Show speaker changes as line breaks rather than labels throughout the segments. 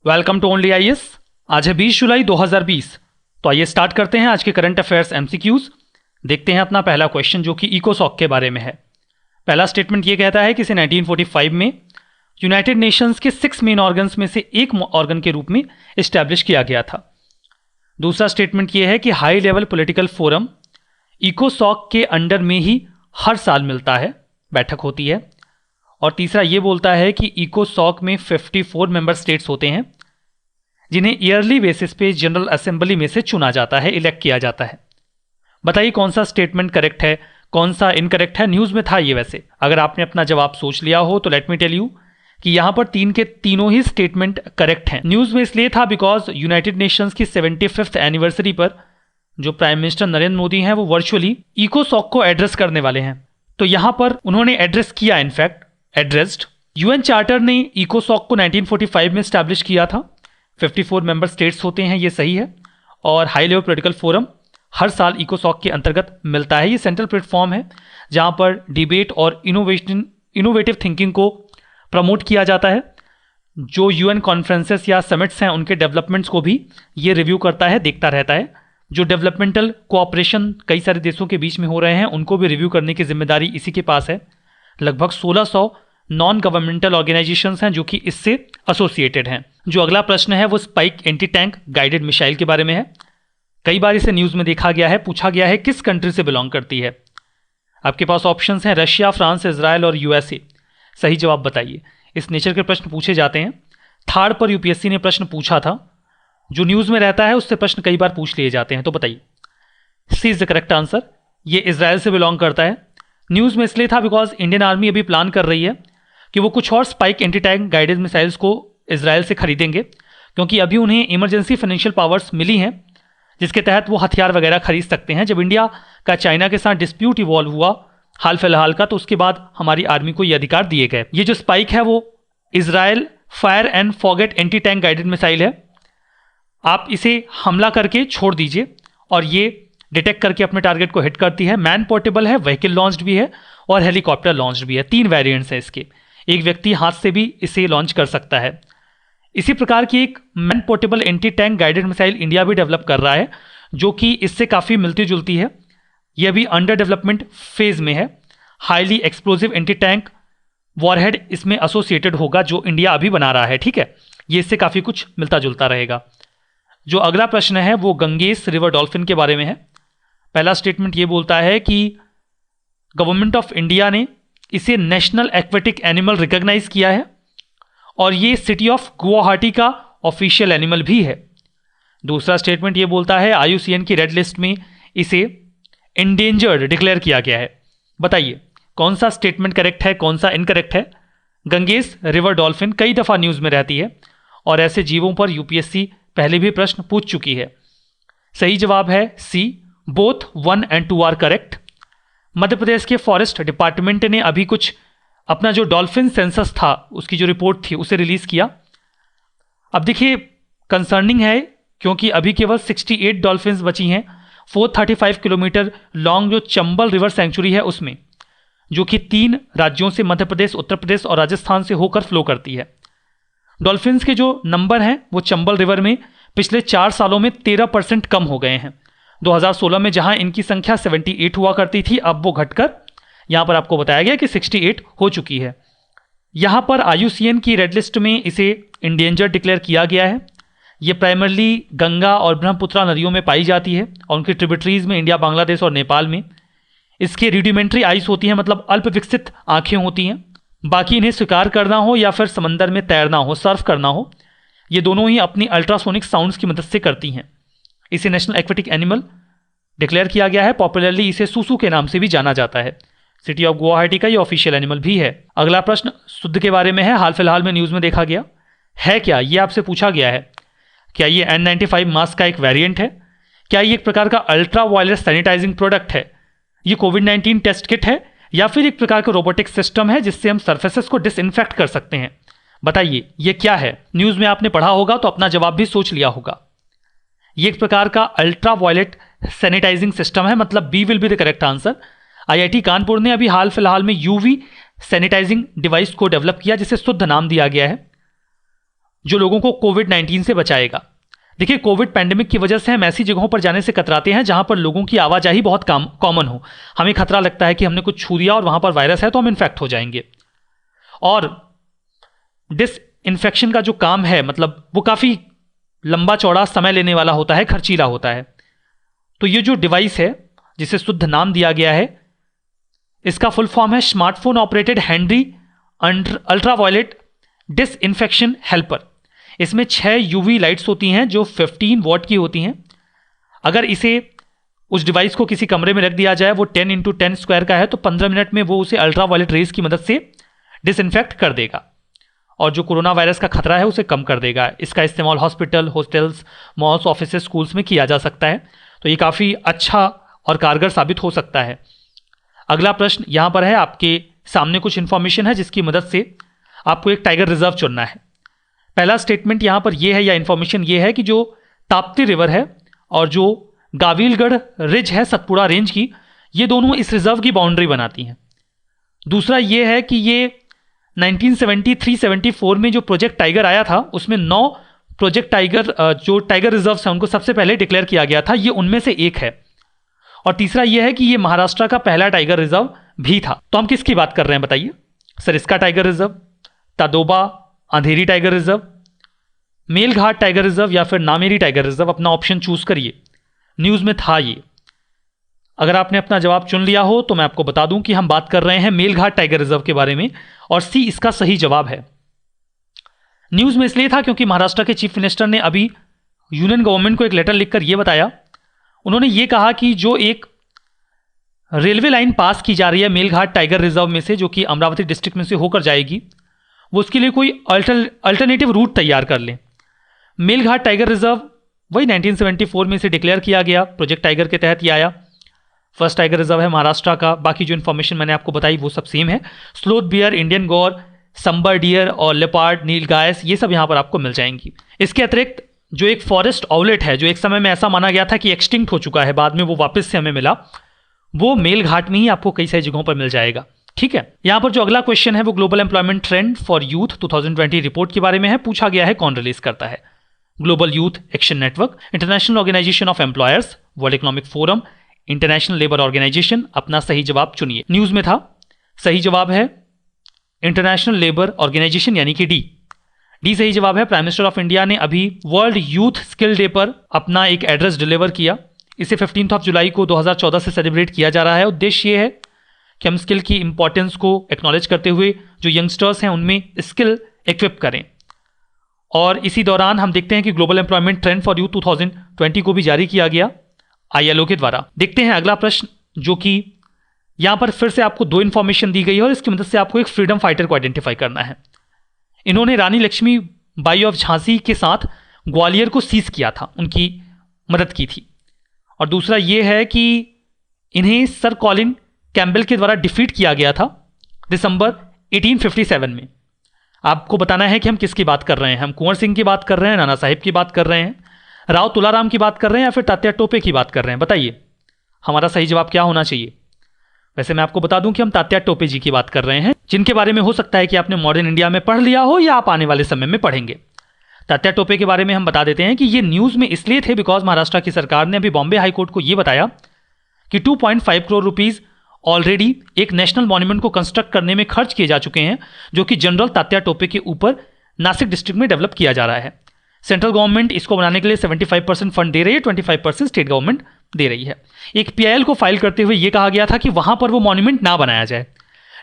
Welcome to only IAS. आज है 20 जुलाई 2020। तो आइए स्टार्ट करते हैं आज के करंट अफेयर्स एमसीक्यूज। देखते हैं अपना पहला क्वेश्चन जो कि इकोसॉक के बारे में है। पहला स्टेटमेंट ये कहता है कि इसे 1945 में यूनाइटेड नेशंस के 6 मेन ऑर्गन्स में से एक ऑर्गन के रूप में इस्टेब्लिश किया गया था। दूसरा स्टेटमेंट ये है कि हाई लेवल पॉलिटिकल फोरम इकोसॉक के अंडर में ही हर साल मिलता है, बैठक होती है। और तीसरा ये बोलता है कि इकोसॉक में 54 मेंबर स्टेट्स होते हैं जिन्हें ईयरली बेसिस पे जनरल असेंबली में से चुना जाता है, इलेक्ट किया जाता है। बताइए कौन सा स्टेटमेंट करेक्ट है, कौन सा इनकरेक्ट है। न्यूज़ में था ये। वैसे अगर आपने अपना जवाब सोच लिया हो तो लेट मी टेल यू कि यहां पर तीन के तीनों ही स्टेटमेंट करेक्ट हैं। न्यूज़ में इसलिए था बिकॉज यूनाइटेड नेशंस की 75th एनिवर्सरी पर जो प्राइम मिनिस्टर नरेंद्र मोदी हैं वो वर्चुअली इकोसॉक को एड्रेस करने वाले हैं। तो यहां पर उन्होंने एड्रेस किया, इनफैक्ट एड्रेस्ड। यूएन चार्टर ने इकोसॉक को 1945 में स्टैब्लिश किया था। 54 मेंबर स्टेट्स होते हैं, ये सही है। और हाई लेवल पॉलिटिकल फोरम हर साल इकोसॉक के अंतर्गत मिलता है। ये सेंट्रल प्लेटफॉर्म है जहां पर डिबेट और इनोवेटिव थिंकिंग को प्रमोट किया जाता है। जो यूएन कॉन्फ्रेंसेस या समिट्स हैं उनके डेवलपमेंट्स को भी ये रिव्यू करता है, देखता रहता है। जो डेवलपमेंटल कोऑपरेशन कई सारे देशों के बीच में हो रहे हैं उनको भी रिव्यू करने की जिम्मेदारी इसी के पास है। लगभग 1600 नॉन गवर्नमेंटल ऑर्गेनाइजेशंस हैं जो कि इससे एसोसिएटेड हैं। जो अगला प्रश्न है वो spike anti tank guided missile के बारे में है। कई बार इसे न्यूज़ में देखा गया है, पूछा गया है किस कंट्री से बिलोंग करती है। आपके पास ऑप्शंस हैं रशिया, फ्रांस, इजराइल और यूएसए। सही जवाब बताइए। इस नेचर के प्रश्न पूछे जाते हैं। थर्ड पर यूपीएससी ने प्रश्न पूछा था। जो न्यूज़ में रहता है उससे प्रश्न कई बार पूछ लिए जाते हैं। तो बताइए सी इज द करेक्ट आंसर। ये इजराइल से बिलोंग करता है। न्यूज़ में इसलिए था बिकॉज इंडियन आर्मी अभी प्लान कर रही है कि वो कुछ और spike anti tank guided missiles को इजराइल से खरीदेंगे, क्योंकि अभी उन्हें इमरजेंसी फाइनेंशियल पावर्स मिली हैं जिसके तहत वो हथियार वगैरह खरीद सकते हैं। जब इंडिया का चाइना के साथ डिस्प्यूट इवॉल्व हुआ हाल फिलहाल का, तो उसके बाद हमारी आर्मी को ये अधिकार दिए गए। ये जो स्पाइक है वो Israel fire and forget anti tank guided missile है। आप इसे हमला करके छोड़ दीजिए और ये डिटेक्ट करके अपने टारगेट को हिट करती है। मैन पोर्टेबल है, व्हीकल लॉन्च्ड भी है और हेलीकॉप्टर लॉन्च्ड भी है। 3 वेरिएंट्स हैं इसके। एक व्यक्ति हाथ से भी इसे लॉन्च कर सकता है। इसी प्रकार की एक man portable anti tank guided missile India भी डेवलप कर रहा है जो कि इससे काफ़ी मिलती जुलती है। यह भी अंडर डेवलपमेंट फेज में है। Highly explosive anti tank warhead इसमें एसोसिएटेड होगा जो इंडिया अभी बना रहा है। ठीक है, ये इससे काफ़ी कुछ मिलता जुलता रहेगा। जो अगला प्रश्न है वो गंगेस रिवर डॉल्फिन के बारे में है। पहला स्टेटमेंट ये बोलता है कि गवर्नमेंट ऑफ इंडिया ने इसे नेशनल एक्वेटिक एनिमल रिकॉग्नाइज किया है और ये सिटी ऑफ गुवाहाटी का ऑफिशियल एनिमल भी है। दूसरा स्टेटमेंट ये बोलता है आईयूसीएन की रेड लिस्ट में इसे इंडेंजर्ड डिक्लेयर किया गया है। बताइए कौन सा स्टेटमेंट करेक्ट है, कौन सा इनकरेक्ट है। गंगेस रिवर डॉल्फिन कई दफ़ा न्यूज़ में रहती है और ऐसे जीवों पर यूपीएससी पहले भी प्रश्न पूछ चुकी है। सही जवाब है सी, both 1 and 2 are correct. Madhya Pradesh के फॉरेस्ट डिपार्टमेंट ने अभी कुछ अपना जो डॉल्फिन सेंसस था उसकी जो रिपोर्ट थी उसे रिलीज किया। अब देखिए कंसर्निंग है क्योंकि अभी केवल 68 डॉल्फिन्स बची हैं 435 किलोमीटर लॉन्ग जो चंबल रिवर सेंचुरी है उसमें, जो कि 3 राज्यों से मध्य प्रदेश, उत्तर प्रदेश और राजस्थान से होकर फ्लो करती है। डॉल्फिन्स के जो नंबर हैं वो चंबल रिवर में पिछले 4 सालों में 13% कम हो गए हैं। 2016 में जहां इनकी संख्या 78 हुआ करती थी, अब वो घटकर यहां पर आपको बताया गया कि 68 हो चुकी है। यहां पर आईयूसीएन की रेड लिस्ट में इसे इंडेंजर डिक्लेयर किया गया है। ये प्राइमरली गंगा और ब्रह्मपुत्रा नदियों में पाई जाती है और उनकी ट्रिब्यूटरीज में इंडिया, बांग्लादेश और नेपाल में। इसके रूडिमेंट्री आइज होती हैं, मतलब अल्प विकसित आंखें होती हैं। बाकी इन्हें शिकार करना हो या फिर समंदर में तैरना हो, सर्फ करना हो, ये दोनों ही अपनी अल्ट्रासोनिक साउंड्स की मदद से करती हैं। इसे नेशनल एक्वेटिक एनिमल डिक्लेयर किया गया है। पॉपुलरली इसे सूसू के नाम से भी जाना जाता है। सिटी ऑफ गुवाहाटी का ये ऑफिशियल एनिमल भी है। अगला प्रश्न शुद्ध के बारे में है। हाल फिलहाल में न्यूज़ में देखा गया है क्या, ये आपसे पूछा गया है। क्या ये N95 मास्क का एक वेरिएंट है? क्या ये एक प्रकार का अल्ट्रा वायलेट सैनिटाइजिंग प्रोडक्ट है? ये कोविड-19 टेस्ट किट है या फिर एक प्रकार का रोबोटिक सिस्टम है जिससे हम सर्फेसेस को डिसइंफेक्ट कर सकते हैं? बताइए ये क्या है। न्यूज़ में आपने पढ़ा होगा तो अपना जवाब भी सोच लिया होगा। ये एक प्रकार का अल्ट्रा वायलेट सैनिटाइजिंग सिस्टम है, मतलब B will be the correct answer. IIT Kanpur ने अभी हाल फिलहाल में यूवी सैनिटाइजिंग डिवाइस को डेवलप किया जिसे शुद्ध नाम दिया गया है। जो लोगों को कोविड-19 से बचाएगा। देखिए, कोविड पैंडेमिक की वजह से हम ऐसी जगहों पर जाने से कतराते हैं जहां पर लोगों की आवाजाही बहुत कॉमन हो। हमें खतरा लगता है कि हमने कुछ छू दिया और वहां पर वायरस है तो हम इन्फेक्ट हो जाएंगे। और डिसइंफेक्शन का जो काम है, मतलब वो काफ़ी लंबा चौड़ा समय लेने वाला होता है, खर्चीला होता है। तो ये जो डिवाइस है जिसे शुद्ध नाम दिया गया है, इसका फुल फॉर्म है smartphone operated handy ultraviolet disinfection helper. इसमें 6 यूवी लाइट्स होती हैं जो 15 वॉट की होती हैं। अगर इसे उस डिवाइस को किसी कमरे में रख दिया जाए, वो 10x10 स्क्वायर का है, तो 15 मिनट में वो उसे अल्ट्रावायलेट रेज की मदद से डिसइंफेक्ट कर देगा और जो कोरोना वायरस का खतरा है उसे कम कर देगा। इसका इस्तेमाल hospital, hostels, malls, office, schools में किया जा सकता है। तो ये काफ़ी अच्छा और कारगर साबित हो सकता है। अगला प्रश्न यहाँ पर है, आपके सामने कुछ इंफॉर्मेशन है जिसकी मदद से आपको एक टाइगर रिजर्व चुनना है। पहला स्टेटमेंट यहाँ पर यह है या इंफॉर्मेशन ये है कि जो ताप्ती रिवर है और जो गाविलगढ़ रिज है सतपुड़ा रेंज की, ये दोनों इस रिजर्व की बाउंड्री बनाती हैं। दूसरा ये है कि ये 1973-74 में जो प्रोजेक्ट टाइगर आया था उसमें 9 प्रोजेक्ट टाइगर जो टाइगर रिजर्व हैं उनको सबसे पहले डिक्लेयर किया गया था, ये उनमें से एक है। और तीसरा यह है कि ये महाराष्ट्र का पहला टाइगर रिजर्व भी था। तो हम किसकी बात कर रहे हैं बताइए? Sariska tiger reserve, Tadoba Andhari tiger reserve, Melghat tiger reserve या फिर नामेरी टाइगर रिजर्व? अपना ऑप्शन चूज करिए। न्यूज में था ये। अगर आपने अपना जवाब चुन लिया हो तो मैं आपको बता दूं कि हम बात कर रहे हैं मेलघाट टाइगर रिजर्व के बारे में और सी इसका सही जवाब है। न्यूज में इसलिए था क्योंकि महाराष्ट्र के चीफ मिनिस्टर ने अभी यूनियन गवर्नमेंट को एक लेटर लिखकर यह बताया, उन्होंने ये कहा कि जो एक रेलवे लाइन पास की जा रही है मेलघाट टाइगर रिजर्व में से, जो कि अमरावती डिस्ट्रिक्ट में से होकर जाएगी, वो उसके लिए कोई अल्टरनेटिव रूट तैयार कर लें। मेलघाट टाइगर रिजर्व वही 1974 में से डिक्लेयर किया गया, प्रोजेक्ट टाइगर के तहत ये आया। फर्स्ट टाइगर रिजर्व है महाराष्ट्र का। बाकी जो इन्फॉर्मेशन मैंने आपको बताई वो सब सेम है। स्लोथ बियर, इंडियन गौर, संबर डियर और लेपार्ड, नीलगाय, ये सब यहाँ पर आपको मिल जाएंगी। इसके अतिरिक्त जो एक फॉरेस्ट आउलेट है, जो एक समय में ऐसा माना गया था कि एक्सटिंक्ट हो चुका है, बाद में वो वापस से हमें मिला, वो मेलघाट में ही आपको कई सारी जगहों पर मिल जाएगा। ठीक है, यहाँ पर जो अगला क्वेश्चन है वो global employment trend for youth 2020 report के बारे में है। पूछा गया है कौन रिलीज करता है? Global youth action network, international organisation of employers, world economic forum, international labour organisation. अपना सही जवाब चुनिए। न्यूज में था, सही जवाब है इंटरनेशनल लेबर ऑर्गेनाइजेशन यानी कि डी सही जवाब है। प्राइम मिनिस्टर ऑफ इंडिया ने अभी वर्ल्ड यूथ स्किल डे पर अपना एक एड्रेस डिलीवर किया। इसे 15 जुलाई को 2014 से सेलिब्रेट किया जा रहा है। उद्देश्य ये है कि हम स्किल की इंपॉर्टेंस को एक्नॉलेज करते हुए जो यंगस्टर्स हैं उनमें स्किल इक्विप करें। और इसी दौरान हम देखते हैं कि global employment trend for youth 2020 को भी जारी किया गया ILO के द्वारा। देखते हैं अगला प्रश्न, जो कि यहां पर फिर से आपको 2 इंफॉर्मेशन दी गई है और इसकी मदद से आपको एक फ्रीडम फाइटर को आइडेंटिफाई करना है। इन्होंने रानी लक्ष्मी बाई ऑफ झांसी के साथ ग्वालियर को सीज किया था, उनकी मदद की थी। और दूसरा यह है कि इन्हें सर कॉलिन कैम्बेल के द्वारा डिफीट किया गया था दिसंबर 1857 में। आपको बताना है कि हम किसकी बात कर रहे हैं। हम कुंवर सिंह की बात कर रहे हैं, नाना साहिब की बात कर रहे हैं, राव तुलाराम की बात कर रहे हैं या फिर तात्या टोपे की बात कर रहे हैं? बताइए हमारा सही जवाब क्या होना चाहिए। वैसे मैं आपको बता दूं कि हम तात्या टोपे जी की बात कर रहे हैं, जिनके बारे में हो सकता है कि आपने मॉडर्न इंडिया में पढ़ लिया हो या आप आने वाले समय में पढ़ेंगे। तात्या टोपे के बारे में हम बता देते हैं कि ये न्यूज में इसलिए थे बिकॉज महाराष्ट्र की सरकार ने अभी बॉम्बे हाईकोर्ट को यह बताया कि 2.5 करोड़ रुपीज ऑलरेडी एक नेशनल मॉन्यूमेंट को कंस्ट्रक्ट करने में खर्च किए जा चुके हैं, जो कि जनरल तात्या टोपे के ऊपर नासिक डिस्ट्रिक्ट में डेवलप किया जा रहा है। सेंट्रल गवर्नमेंट इसको बनाने के लिए 75% फंड दे रही है, 25% स्टेट गवर्नमेंट दे रही है। एक PIL को फाइल करते हुए यह कहा गया था कि वहां पर वो मॉन्यूमेंट ना बनाया जाए,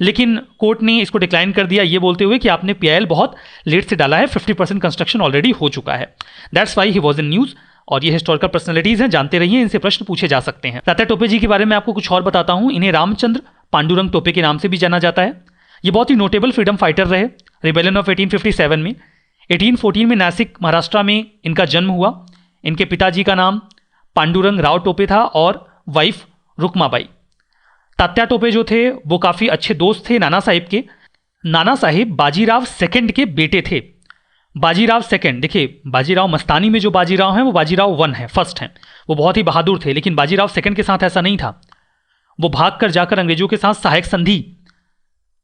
लेकिन कोर्ट ने इसको डिक्लाइन कर दिया, ये बोलते हुए कि आपने PIL बहुत लेट से डाला है, 50% कंस्ट्रक्शन ऑलरेडी हो चुका है। That's why he was in news. और ये हिस्टोरिकल पर्सनैलिटीज हैं, जानते रहिए, इनसे प्रश्न पूछे जा सकते हैं। तात्या टोपे जी के बारे में आपको कुछ और बताता हूं। इन्हें रामचंद्र पांडुरंग टोपे के नाम से भी जाना जाता है। ये बहुत ही नोटेबल फ्रीडम फाइटर रहे। रिबेलियन ऑफ 1857 में 1814 में नासिक महाराष्ट्र में इनका जन्म हुआ। इनके पिताजी का नाम पांडुरंग राव टोपे था और वाइफ रुक्माबाई। तात्या टोपे जो थे वो काफ़ी अच्छे दोस्त थे नाना साहिब के। नाना साहिब बाजीराव सेकंड के बेटे थे। बाजीराव सेकंड, देखिए बाजीराव मस्तानी में जो बाजीराव हैं वो बाजीराव 1 है, फर्स्ट हैं, वो बहुत ही बहादुर थे। लेकिन बाजीराव सेकंड के साथ ऐसा नहीं था। वो भाग कर जाकर अंग्रेजों के साथ सहायक संधि,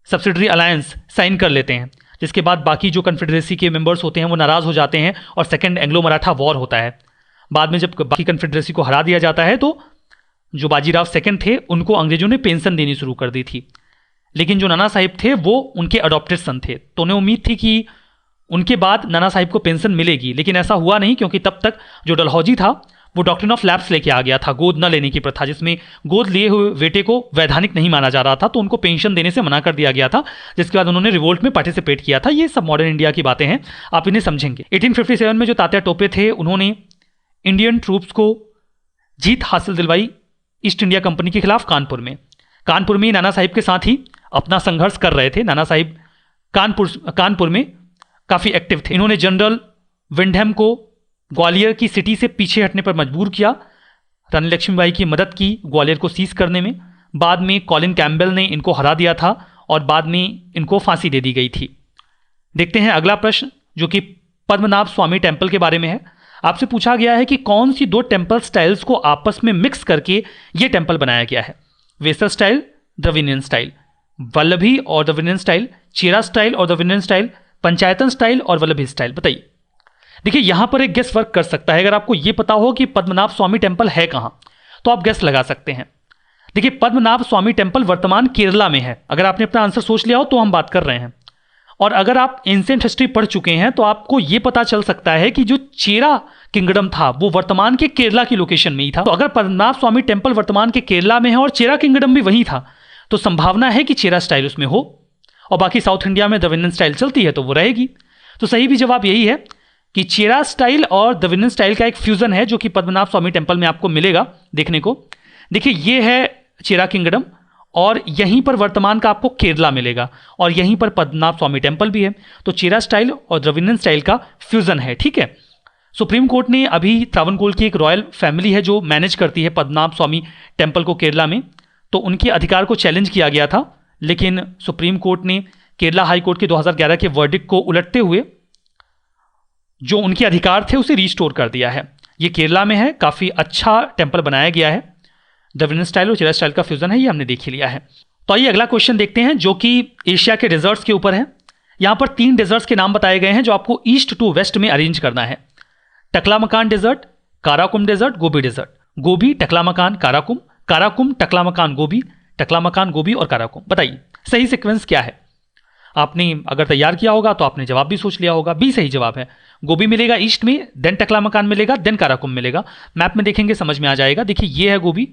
सब्सिडरी अलायंस साइन कर लेते हैं, जिसके बाद बाकी जो कन्फेडरेसी के मेंबर्स होते हैं वो नाराज हो जाते हैं और सेकेंड एंग्लो मराठा वॉर होता है। बाद में जब बाकी कन्फेडरेसी को हरा दिया जाता है तो जो बाजीराव सेकंड थे उनको अंग्रेजों ने पेंशन देनी शुरू कर दी थी, लेकिन जो नाना साहिब थे वो उनके अडॉप्टेड सन थे, तो उन्हें उम्मीद थी कि उनके बाद नाना साहिब को पेंशन मिलेगी, लेकिन ऐसा हुआ नहीं, क्योंकि तब तक जो डलहौजी था वो डॉक्ट्रिन ऑफ लैप्स लेके आ गया था, गोद न लेने की प्रथा, जिसमें गोद लिए हुए बेटे को वैधानिक नहीं माना जा रहा था, तो उनको पेंशन देने से मना कर दिया गया था, जिसके बाद उन्होंने रिवोल्ट में पार्टिसिपेट किया था। ये सब मॉडर्न इंडिया की बातें हैं, आप इन्हें समझेंगे। 1857 में जो तात्या टोपे थे उन्होंने इंडियन ट्रूप्स को जीत हासिल दिलवाई ईस्ट इंडिया कंपनी के खिलाफ कानपुर में नाना साहिब के साथ ही अपना संघर्ष कर रहे थे। नाना साहिब कानपुर में काफ़ी एक्टिव थे। इन्होंने जनरल विंडहम को ग्वालियर की सिटी से पीछे हटने पर मजबूर किया, रानी लक्ष्मीबाई की मदद की ग्वालियर को सीज करने में। बाद में कॉलिन कैम्पबेल ने इनको हरा दिया था और बाद में इनको फांसी दे दी गई थी। देखते हैं अगला प्रश्न, जो कि पद्मनाभ स्वामी टेम्पल के बारे में है। आपसे पूछा गया है कि कौन सी दो टेम्पल स्टाइल्स को आपस में मिक्स करके ये टेम्पल बनाया गया है। Vesara style, Dravidian style, Vallabhi और द्रविडियन स्टाइल, चेरा स्टाइल और द्रविडियन स्टाइल, पंचायतन स्टाइल और वल्लभी स्टाइल। बताइए। देखिए यहां पर एक गेस वर्क कर सकता है। अगर आपको यह पता हो कि पद्मनाभ स्वामी टेम्पल है कहां तो आप गेस लगा सकते हैं। देखिए पद्मनाभ स्वामी टेम्पल वर्तमान केरला में है। अगर आपने अपना आंसर सोच लिया हो तो हम बात कर रहे हैं, और अगर आप एंशिएंट हिस्ट्री पढ़ चुके हैं तो आपको यह पता चल सकता है कि जो चेरा किंगडम था वो वर्तमान के केरला की लोकेशन में ही था। तो अगर पद्मनाभ स्वामी टेम्पल वर्तमान के केरला में है और चेरा किंगडम भी वहीं था, तो संभावना है कि चेरा स्टाइल उसमें हो, और बाकी साउथ इंडिया में द्रविडियन स्टाइल चलती है तो वो रहेगी। तो सही भी जवाब यही है कि चेरा स्टाइल और द्रविडियन स्टाइल का एक फ्यूजन है जो कि पद्मनाभ स्वामी टेम्पल में आपको मिलेगा देखने को। देखिए ये है चेरा किंगडम और यहीं पर वर्तमान का आपको केरला मिलेगा, और यहीं पर पद्मनाभ स्वामी टेम्पल भी है। तो चेरा स्टाइल और द्रविडियन स्टाइल का फ्यूजन है, ठीक है। सुप्रीम कोर्ट ने अभी त्रावणकोर की एक रॉयल फैमिली है जो मैनेज करती है पद्मनाभ स्वामी टेम्पल को केरला में, तो उनके अधिकार को चैलेंज किया गया था, लेकिन सुप्रीम कोर्ट ने केरला हाई कोर्ट के 2011 के वर्डिक्ट को उलटते हुए जो उनके अधिकार थे उसे रिस्टोर कर दिया है। ये केरला में है, काफ़ी अच्छा टेम्पल बनाया गया है। द्रविडियन स्टाइल और चेरा स्टाइल का फ्यूजन है, ये हमने देख ही लिया है। तो आइए अगला क्वेश्चन देखते हैं जो कि एशिया के डेजर्ट्स के ऊपर है। यहाँ पर 3 डेजर्ट्स के नाम बताए गए हैं जो आपको ईस्ट टू वेस्ट में अरेंज करना है। Taklamakan desert, Karakum desert, Gobi desert. Gobi, Taklamakan, Karakum, Karakum, Taklamakan, Gobi, Taklamakan, Gobi और काराकुम। बताइए सही सीक्वेंस क्या है। आपने अगर तैयार किया होगा तो आपने जवाब भी सोच लिया होगा। बी सही जवाब है। गोबी मिलेगा ईस्ट में, देन टकलामकान मिलेगा, देन काराकुम मिलेगा। मैप में देखेंगे समझ में आ जाएगा। देखिए ये है गोबी,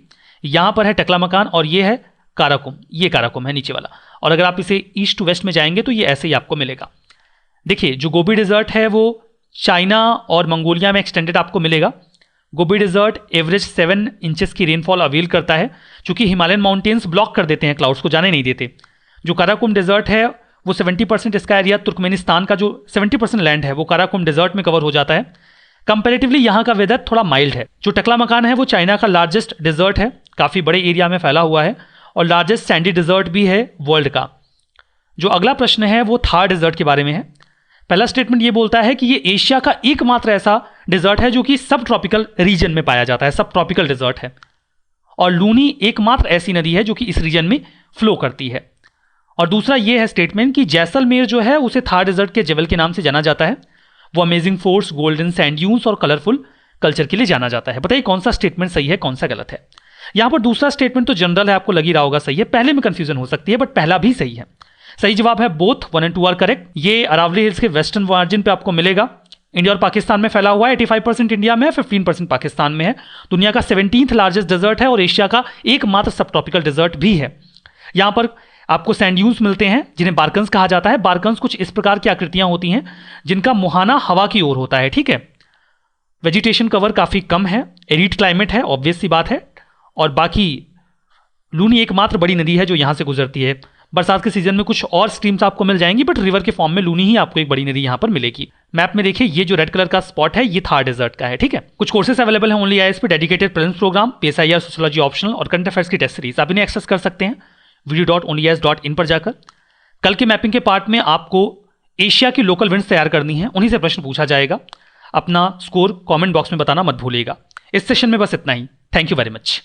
यहां पर है टकलामकान और ये है काराकुम। ये काराकुम है नीचे वाला, और अगर आप इसे ईस्ट टू वेस्ट में जाएंगे तो ये ऐसे ही आपको मिलेगा। देखिए जो गोबी डेजर्ट है वो चाइना और मंगोलिया में एक्सटेंडेड आपको मिलेगा। गोबी डेजर्ट एवरेज 7 इंचेस की रेनफॉल अवेल करता है, चूंकि हिमालयन माउंटेन्स ब्लॉक कर देते हैं, क्लाउड्स को जाने नहीं देते। जो काराकुम डेजर्ट है वो 70% इसका एरिया तुर्कमेनिस्तान का जो 70% लैंड है वो काराकुम डेजर्ट में कवर हो जाता है। कंपैरेटिवली यहाँ का वेदर थोड़ा माइल्ड है। जो टकलामकान है वो चाइना का लार्जेस्ट डेजर्ट है, काफ़ी बड़े एरिया में फैला हुआ है, और लार्जेस्ट सैंडी डेजर्ट भी है वर्ल्ड का। जो अगला प्रश्न है वो थार डेजर्ट के बारे में है। पहला स्टेटमेंट ये बोलता है कि ये एशिया का एकमात्र ऐसा डेजर्ट है जो कि सब ट्रॉपिकल रीजन में पाया जाता है, सब ट्रॉपिकल डेजर्ट है, और लूनी एकमात्र ऐसी नदी है जो कि इस रीजन में फ्लो करती है। और दूसरा ये है स्टेटमेंट कि जैसलमेर जो है उसे थार डेजर्ट के जेवल के नाम से जाना जाता है। वो amazing force, golden sand dunes और कलरफुल कल्चर के लिए जाना जाता है। बताइए कौन सा स्टेटमेंट सही है, कौन सा गलत है। यहां पर दूसरा स्टेटमेंट तो जनरल है, आपको लग ही रहा होगा सही है, पहले में कंफ्यूजन हो सकती है, बट पहला भी सही है। सही जवाब है बोथ 1 और 2 आर करेक्ट। ये अरावली हिल्स के वेस्टर्न मार्जिन पे आपको मिलेगा। इंडिया और पाकिस्तान में फैला हुआ है। 85% इंडिया में है, 15% पाकिस्तान में है। दुनिया का 17th लार्जेस्ट डेजर्ट है और एशिया का एकमात्र सब ट्रॉपिकल डेजर्ट भी है। यहां पर आपको सैंड ड्यून्स मिलते हैं जिन्हें बार्कन्स कहा जाता है। बार्कन्स कुछ इस प्रकार की आकृतियां होती हैं जिनका मुहाना हवा की ओर होता है, ठीक है। वेजिटेशन कवर काफी कम है, एरिड क्लाइमेट है, ऑब्वियस सी बात है, और बाकी लूनी एकमात्र बड़ी नदी है जो यहां से गुजरती है। बरसात के सीजन में कुछ और स्ट्रीम्स आपको मिल जाएंगी, बट रिवर के फॉर्म में लूनी ही आपको एक बड़ी नदी यहां पर मिलेगी। मैप में देखिए ये जो रेड कलर का स्पॉट है ये थार डेजर्ट का है, ठीक है। कुछ कोर्सेस अवेलेबल है ओनली आईएएस पे, dedicated prelims programme, PSIR sociology optional और करंट अफेयर्स की टेस्ट सीरीज। आप इन्हें एक्सेस कर सकते हैं video.onlyis.in पर जाकर। कल के मैपिंग के पार्ट में आपको एशिया की लोकल विंड्स तैयार करनी है, उन्हीं से प्रश्न पूछा जाएगा। अपना स्कोर कमेंट बॉक्स में बताना मत भूलिएगा। इस सेशन में बस इतना ही। Thank you very much.